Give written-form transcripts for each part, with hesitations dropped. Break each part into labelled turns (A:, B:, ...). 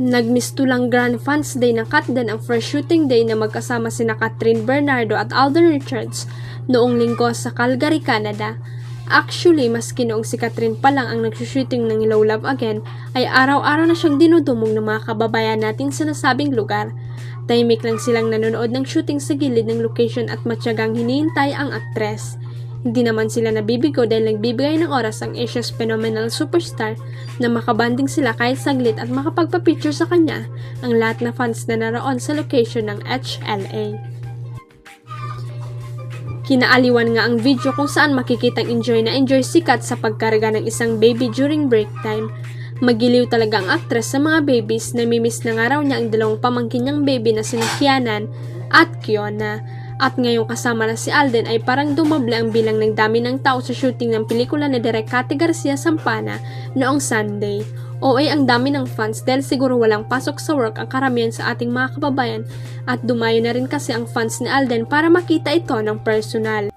A: Nagmistulang Grand Fans Day ng Katden ang first shooting day na magkasama sina Catherine Bernardo at Alden Richards noong linggo sa Calgary, Canada. Actually, maski noong si Catherine pa lang ang nagsushooting ng Hello Love Again, ay araw-araw na siyang dinudumong ng mga kababayan natin sa nasabing lugar. Tahimik lang silang nanonood ng shooting sa gilid ng location at matyagang hinihintay ang aktres. Hindi naman sila nabibigo dahil nagbibigay ng oras ang Asia's phenomenal superstar na makabanding sila kahit saglit at makapagpa-picture sa kanya ang lahat na fans na naroon sa location ng HLA. Kinaaliwan nga ang video kung saan makikitang enjoy si Kat sa pagkarga ng isang baby during break time. Magiliw talaga ang aktres sa mga babies, namimiss na nga raw niya ang dalawang pamangkin niyang baby na sina Kianan at Kiona. At ngayong kasama na si Alden ay parang dumable ang bilang ng dami ng tao sa shooting ng pelikula ni Direk Cathy Garcia Sampana noong Sunday. Ang dami ng fans dahil siguro walang pasok sa work ang karamihan sa ating mga kababayan at dumayo na rin kasi ang fans ni Alden para makita ito ng personal.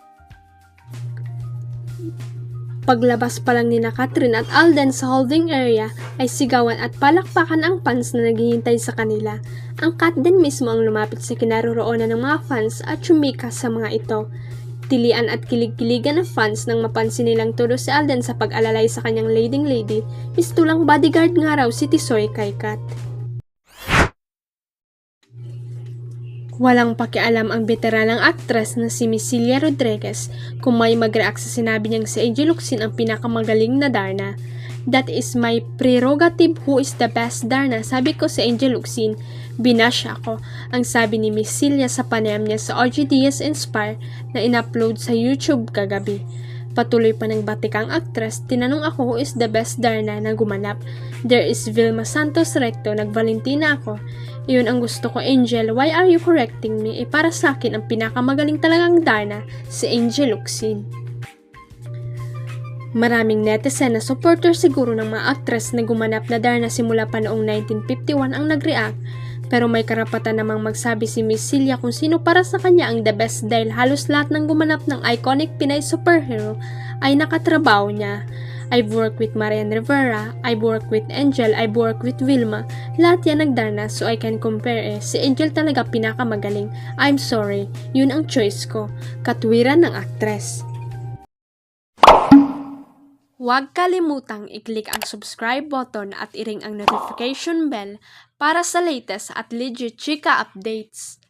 A: Paglabas pa lang ni Catherine at Alden sa holding area ay sigawan at palakpakan ang fans na naghihintay sa kanila. Ang Kat din mismo ang lumapit sa kinaroroonan ng mga fans at sumika sa mga ito. Tilian at kilig-kiligan ng fans nang mapansin nilang todo si Alden sa pag-alalay sa kanyang leading lady, mistulang bodyguard nga raw si Tisoy kay Kat. Walang pakialam ang veteranang aktres na si Miss Celia Rodriguez kung may mag-react sa sinabi niyang si Angel Locsin ang pinakamagaling na Darna. That is my prerogative, who is the best Darna, sabi ko si Angel Locsin. Binash ako, ang sabi ni Miss Celia sa panayam niya sa OG-DS Inspire na in-upload sa YouTube kagabi. Patuloy pa ng batikang aktres, tinanong ako who is the best Darna na gumanap. There is Vilma Santos Recto, nag-Valentina ako. Iyon ang gusto ko, Angel, why are you correcting me? Para sa akin, ang pinakamagaling talagang Darna, si Angel Locsin. Maraming netizen na supporter siguro ng mga aktres na gumanap na Darna simula pa noong 1951 ang nag-react. Pero may karapatan namang magsabi si Miss Celia kung sino para sa kanya ang the best dahil halos lahat ng gumanap ng iconic Pinay superhero ay nakatrabaho niya. I've worked with Marian Rivera, I've worked with Angel, I've worked with Vilma. Lahat yan nagdarna so I can compare Si Angel talaga pinakamagaling. I'm sorry, yun ang choice ko. Katwiran ng aktres. Huwag kalimutang i-click ang subscribe button at i-ring ang notification bell para sa latest at legit chika updates.